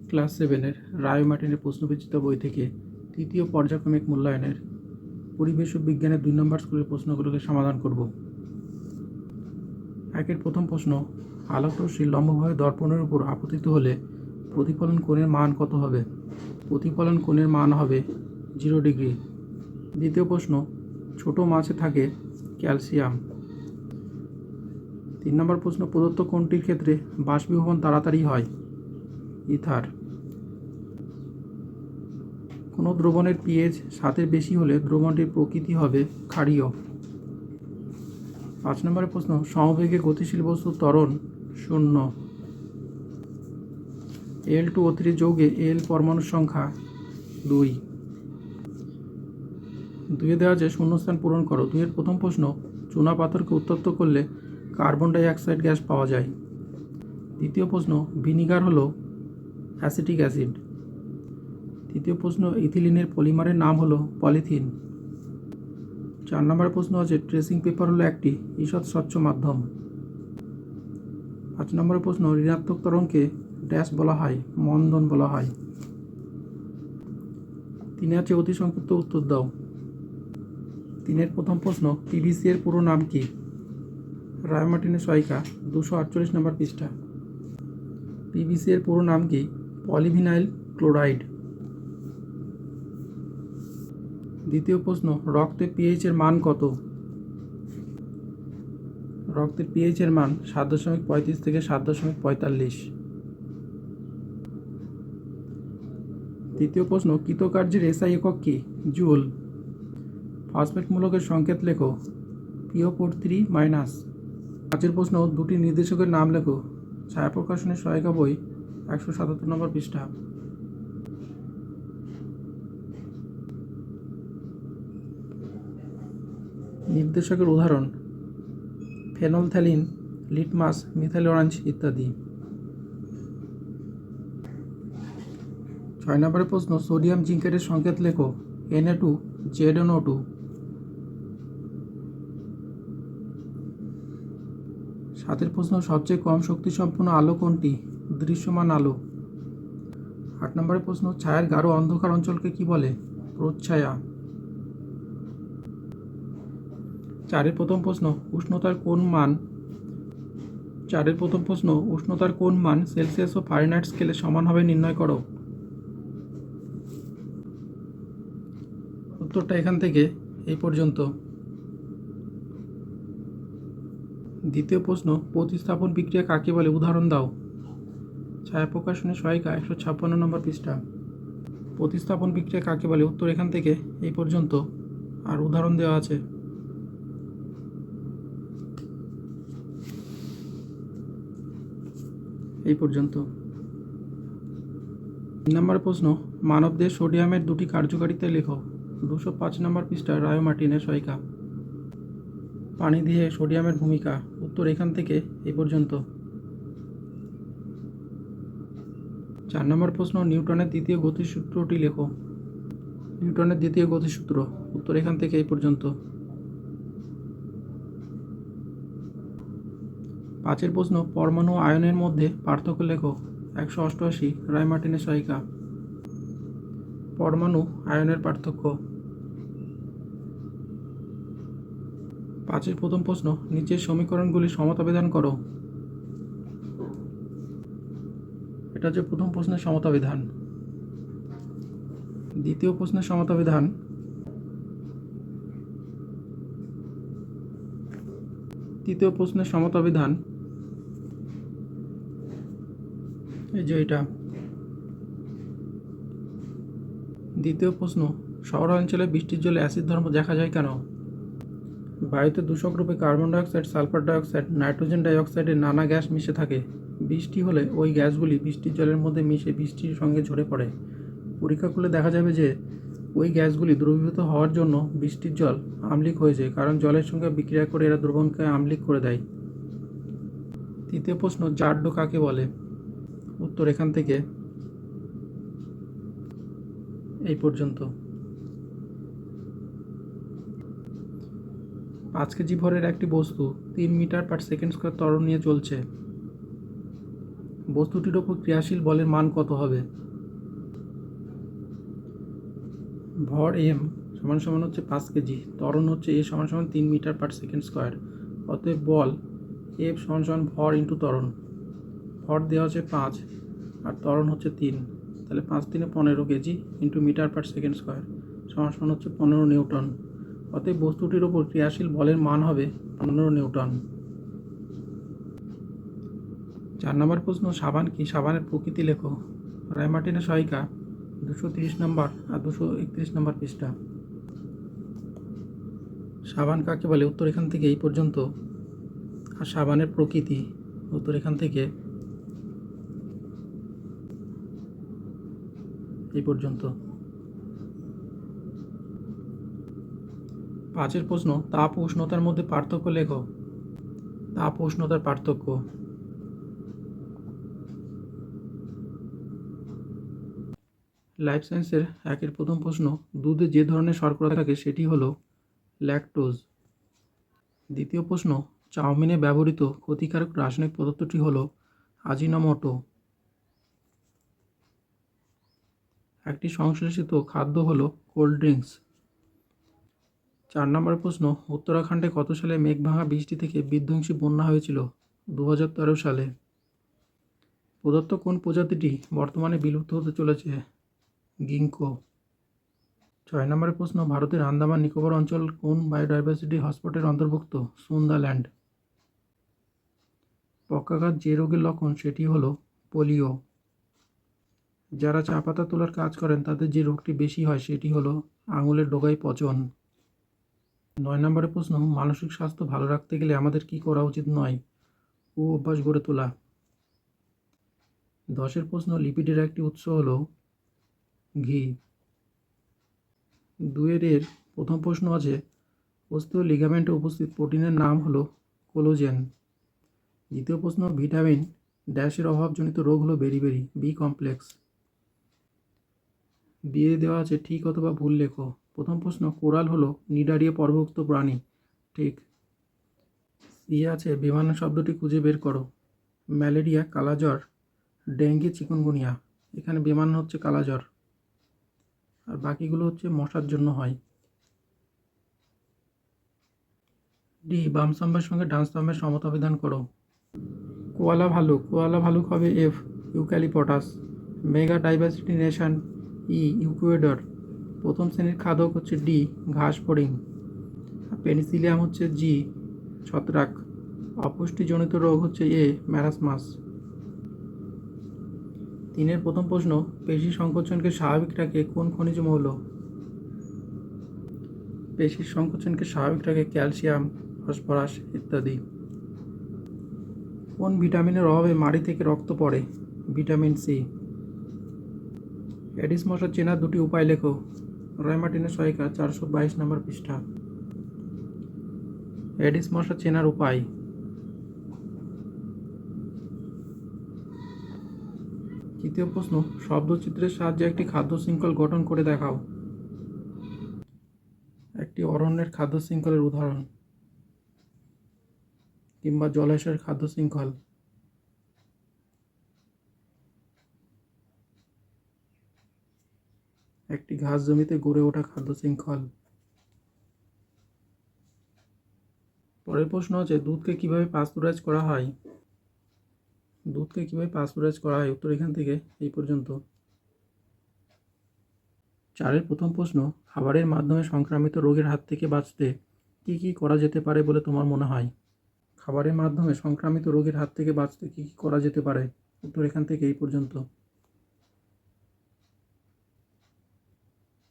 Class 7-এর রায় মার্টিনের প্রশ্নবিচিত্র বই থেকে তৃতীয় পর্যায়ক্রমিক মূল্যায়নের পরিবেশ ও বিজ্ঞানের 2 নম্বর স্কুলের প্রশ্নগুলোকে সমাধান করব। একের প্রথম প্রশ্ন, আলোকরশ্মি লম্বভাবে দর্পণের উপর আপতিত হলে প্রতিফলন কোণের মান কত হবে? প্রতিফলন কোণের মান হবে 0 ডিগ্রি। দ্বিতীয় প্রশ্ন, ছোট মাছে থাকে ক্যালসিয়াম। 3 নম্বর প্রশ্ন, প্রদত্ত কোণটির ক্ষেত্রে বাষ্পীভবন তাড়াতাড়ি হয় ইথার। কোনো দ্রবণের পিএইচ 7-এর বেশি হলে দ্রবণটির প্রকৃতি হবে ক্ষারীয়। 5 নম্বরের প্রশ্ন, সমবেগে গতিশীল বস্তুর ত্বরণ 0। Al2O3 যৌগে Al পরমাণুর সংখ্যা 2। 2 দেওয়া আছে শূন্যস্থান পূরণ করো। 2-এর প্রথম প্রশ্ন, চুনা পাথরকে উত্তপ্ত করলে কার্বন ডাই অক্সাইড গ্যাস পাওয়া যায়। দ্বিতীয় প্রশ্ন, ভিনিগার হলো অ্যাসিটিক অ্যাসিড। তৃতীয় প্রশ্ন, ইথিলিনের পলিমারের নাম হলো পলিথিন। 4 নম্বর প্রশ্ন আছে, ট্রেসিং পেপার হলো একটি ঈষৎ স্বচ্ছ মাধ্যম। 5 নম্বরের প্রশ্ন, ঋণাত্মক তরঙ্গকে ড্যাশ বলা হয়, মন্দন বলা হয়। 3 আছে অতি সংক্ষিপ্ত উত্তর দাও। 3-এর প্রথম প্রশ্ন, পিভিসি এর পুরো নাম কি? রায় মার্টিনের সহায়িকা 248 নম্বর পৃষ্ঠা। পিভিসি এর পুরো নাম কি? Polyvinyl chloride. দ্বিতীয় প্রশ্ন, রক্তে পিএইচ এর মান কত? রক্তের পিএইচ এর মান 7.35 থেকে 7.45। তৃতীয় প্রশ্ন, কৃতকার্যের এসআই একক কি? জুল। ফসফেট মূলকের সংকেত লেখো PO4 3-। 5-এর প্রশ্ন, দুটি নির্দেশকের নাম লেখো। ছায়া প্রকাশনের সহায়িকা বই 177 নম্বর পৃষ্ঠা। নির্দেশকের উদাহরণ ফেনলথ্যালিন, লিটমাস, মিথাইল অরেঞ্জ ইত্যাদি। 6 নম্বরের প্রশ্ন, সোডিয়াম জিঙ্কেটের সংকেত লেখো Na2ZnO2। 7-এর প্রশ্ন, সবচেয়ে কম শক্তিসম্পন্ন আলো কোনটি? দৃশ্যমান আলো। 8 নম্বরের প্রশ্ন, ছায়ার গাঢ় অন্ধকার অঞ্চলকে কি বলে? প্রচ্ছায়া। 4-এর প্রথম প্রশ্ন, উষ্ণতার কোন মান সেলসিয়াস ও ফারেনহাইট স্কেলে সমানভাবে নির্ণয় করো। উত্তরটা এখান থেকে এই পর্যন্ত। দ্বিতীয় প্রশ্ন, প্রতিস্থাপন বিক্রিয়া কাকে বলে? উদাহরণ দাও। ছায়া প্রকাশনের সহায়িকা 156 নম্বর পৃষ্ঠা। প্রতিস্থাপন বিক্রিয়া কাকে বলে? উত্তর এখান থেকে এই পর্যন্ত, আর উদাহরণ দেওয়া আছে। এই পর্যন্ত। 3 নম্বর প্রশ্ন, মানবদেহে সোডিয়ামের দুটি কার্যকারিতা লেখো। 205 নম্বর পৃষ্ঠা রায় মার্টিনের সহায়িকা। প্রাণীদেহে সোডিয়ামের ভূমিকা। উত্তর এখান থেকে এই পর্যন্ত। 4 নম্বর প্রশ্ন, নিউটনের দ্বিতীয় গতিসূত্রটি লেখো। নিউটনের দ্বিতীয় গতিসূত্র। উত্তর এখান থেকে এই পর্যন্ত। 5-এর প্রশ্ন, পরমাণু আয়নের মধ্যে পার্থক্য লেখো। 188 রায় মার্টিনের সহায়িকা। পরমাণু আয়নের পার্থক্য। 5-এর প্রথম প্রশ্ন, নিচের সমীকরণগুলি সমতা বিধান করো। এটা হচ্ছে প্রথম প্রশ্নের সমতা বিধান। দ্বিতীয় প্রশ্নের সমতা বিধান। তৃতীয় প্রশ্নের সমতা বিধান এই যে এটা। দ্বিতীয় প্রশ্ন, শহরাঞ্চলে বৃষ্টির জলে অ্যাসিড ধর্ম দেখা যায় কেন? বায়ুতে দূষক রূপে carbon dioxide, sulphur dioxide, nitrogen ডাইঅক্সাইডের নানা গ্যাস মিশে থাকে। বৃষ্টি হলে ওই গ্যাসগুলি বৃষ্টির জলের মধ্যে মিশে বৃষ্টির সঙ্গে ঝরে পড়ে। পরীক্ষা করলে দেখা যাবে যে ওই গ্যাসগুলি দ্রবীভূত হওয়ার জন্য বৃষ্টির জল আম্লিক হয়েছে, কারণ জলের সঙ্গে বিক্রিয়া করে এরা দ্রবণকে আম্লিক করে দেয়। তৃতীয় প্রশ্ন, জারডো কাকে বলে? উত্তর এখান থেকে এই পর্যন্ত। 5 কেজি ভরের একটি বস্তু 3 মিটার/সেকেন্ড স্কয়ার ত্বরণ নিয়ে চলছে। বস্তুটির ওপর ক্রিয়াশীল বলের মান কত হবে? ভর এম সমান সমান হচ্ছে 5 কেজি, ত্বরণ হচ্ছে এ সমান সমান 3 মিটার পার সেকেন্ড স্কোয়ার। অতএব বল এফ সমান সমান ভর ইন্টু ত্বরণ। ভর দেওয়া হচ্ছে 5 আর ত্বরণ হচ্ছে 3, তাহলে 5 3 15 kg into metre per second square সমান সমান হচ্ছে 15 নিউটন। অতএব বস্তুটির ওপর ক্রিয়াশীল বলের মান হবে 15 নিউটন। 4 নম্বর প্রশ্ন, সাবান কি? সাবানের প্রকৃতি লেখো। রায় মার্টিনের সহায়িকা 230 নম্বর আর 231 নম্বর পৃষ্ঠা। সাবান কাকে বলে? উত্তর এখান থেকে এই পর্যন্ত। আর সাবানের প্রকৃতি, উত্তর এখান থেকে এই পর্যন্ত। 5 প্রশ্ন, তাপ ও উষ্ণতার মধ্যে পার্থক্য লেখো। তাপ ও উষ্ণতার পার্থক্য। লাইফ সায়েন্সের 1 প্রথম প্রশ্ন, দুধে যে ধরনের শর্করা থাকে সেটি হলো ল্যাকটোজ। দ্বিতীয় প্রশ্ন, চাউমিনে ব্যবহৃত ক্ষতিকারক রাসায়নিক পদার্থটি হলো আজিনোমোটো। একটি সংশ্লেষিত খাদ্য হলো কোল্ড ড্রিঙ্কস। 4 নম্বর প্রশ্ন, উত্তরাখণ্ডে কত সালে মেঘভাঙা বৃষ্টি থেকে বিধ্বংসী বন্যা হয়েছিল? 2013 সালে। প্রদত্ত কোন প্রজাতিটি বর্তমানে বিলুপ্ত হতে চলেছে? গিঙ্কো। 6 নম্বরের প্রশ্ন, ভারতের আন্দামান নিকোবর অঞ্চল কোন বায়োডাইভার্সিটি হটস্পটের অন্তর্ভুক্ত? সুন্দাল্যান্ড। পক্ষাঘাত যে রোগের লক্ষণ সেটি হলো পোলিও। যারা চা পাতা তোলার কাজ করেন তাদের যে রোগটি বেশি হয় সেটি হলো আঙুলের ডগায় পচন। 9 নম্বরের প্রশ্ন, মানসিক স্বাস্থ্য ভালো রাখতে গেলে আমাদের কি করা উচিত নয়? অভ্যাস গড়ে তোলা। 10 প্রশ্ন, লিপিডের একটি উৎস হলো ঘি। 2 এর প্রথম প্রশ্ন আছে, অস্থি ও লিগামেন্টে উপস্থিত প্রোটিনের নাম হলো কোলোজেন। দ্বিতীয় প্রশ্ন, ভিটামিন ড্যাশের অভাবজনিত রোগ হলো বেরিবেরি, বি কমপ্লেক্স। দিয়ে দেওয়া আছে ঠিক অথবা ভুল লেখো। প্রথম প্রশ্ন, কোরাল হলো নিডারিয়া পর্বভুক্ত প্রাণী, ঠিক। দিয়ে আছে বিমানা শব্দটি খুঁজে বের করো। ম্যালেরিয়া, কালাজ্বর, ডেঙ্গি, চিকুনগুনিয়া। এখানে বিমান হচ্ছে কালাজ্বর, আর বাকিগুলো হচ্ছে মশার জন্য হয়। ডি, বাম স্তম্ভের সঙ্গে ডান স্তম্ভের সমতা বিধান করো। কোয়ালা ভালুক, কোয়ালা ভালুক হবে F, eucalyptus. Mega diversity nation ই, ইকুয়েডর। প্রথম শ্রেণীর খাদক হচ্ছে ডি, ঘাস ফড়িং। পেনিসিলিয়াম হচ্ছে জি, ছত্রাক। অপুষ্টিজনিত রোগ হচ্ছে এ, ম্যারাসমাস। 3 প্রথম প্রশ্ন, পেশি সংকোচনকে স্বাভাবিক রাখে কোন খনিজ মৌল? পেশির সংকোচনকে স্বাভাবিক রাখে ক্যালসিয়াম, ফসফরাস ইত্যাদি। কোন ভিটামিনের অভাবে মাড়ি থেকে রক্ত পড়ে? Vitamin C. এডিস মশা চেনার 2টি উপায় লেখো। রয় মার্টিনের সহায়িকা 422 নম্বর পৃষ্ঠা। এডিস মশা চেনার উপায়। তৃতীয় প্রশ্ন, শব্দচিত্রের সাহায্যে একটি খাদ্য শৃঙ্খল গঠন করে দেখাও। একটি অরণ্যের খাদ্য শৃঙ্খলের উদাহরণ, কিংবা জলাশয়ের খাদ্য শৃঙ্খল। একটি ঘাস জমিতে গড়ে ওঠা খাদ্য শৃঙ্খল। পরের প্রশ্ন আছে, দুধকে কিভাবে পাস্তুরাইজ করা হয়? দুধকে কিভাবে পাস্তুরাইজ করা হয়? উত্তর এখান থেকে এই পর্যন্ত। 4 প্রথম প্রশ্ন, খাবারের মাধ্যমে সংক্রামিত রোগের হাত থেকে বাঁচতে কি কি করা যেতে পারে বলে তোমার মনে হয়? খাবারের মাধ্যমে সংক্রামিত রোগের হাত থেকে বাঁচতে কি কি করা যেতে পারে? উত্তর এখান থেকে এই পর্যন্ত।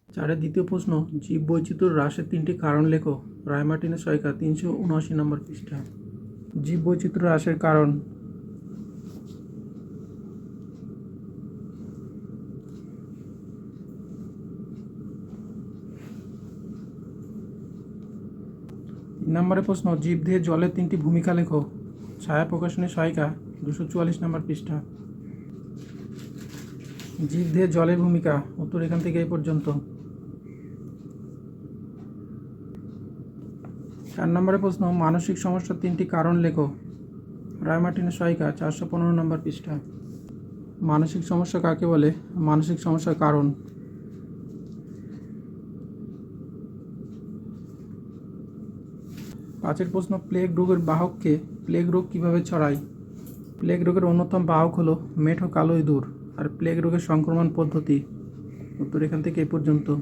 4 দ্বিতীয় প্রশ্ন, জীববৈচিত্র্য হ্রাসের 3টি কারণ লেখো। রায় মার্টিনের সহায়িকা 379 নম্বর পৃষ্ঠা। জীববৈচিত্র্য হ্রাসের কারণ। নম্বরের প্রশ্ন, জীবদেহে জলের 3টি ভূমিকা লেখো। ছায়া প্রকাশনের সহায়িকা 244 নম্বর পৃষ্ঠা। জীবদেহে জলের ভূমিকা। উত্তর এখান থেকে এই পর্যন্ত। 4 নম্বরের প্রশ্ন, মানসিক সমস্যার 3টি কারণ লেখো। রায় মার্টিনের সহায়িকা 415 নম্বর পৃষ্ঠা। মানসিক সমস্যা কাকে বলে? মানসিক সমস্যার কারণ। পাঁচের প্রশ্ন, প্লেগ রোগের বাহককে। প্লেগ রোগ কিভাবে ছড়ায়? প্লেগ রোগের অন্যতম বাহক হলো মেঠো কালো ইঁদুর। আর প্লেগ রোগের সংক্রমণ পদ্ধতি। উত্তর এখান থেকে এ পর্যন্ত।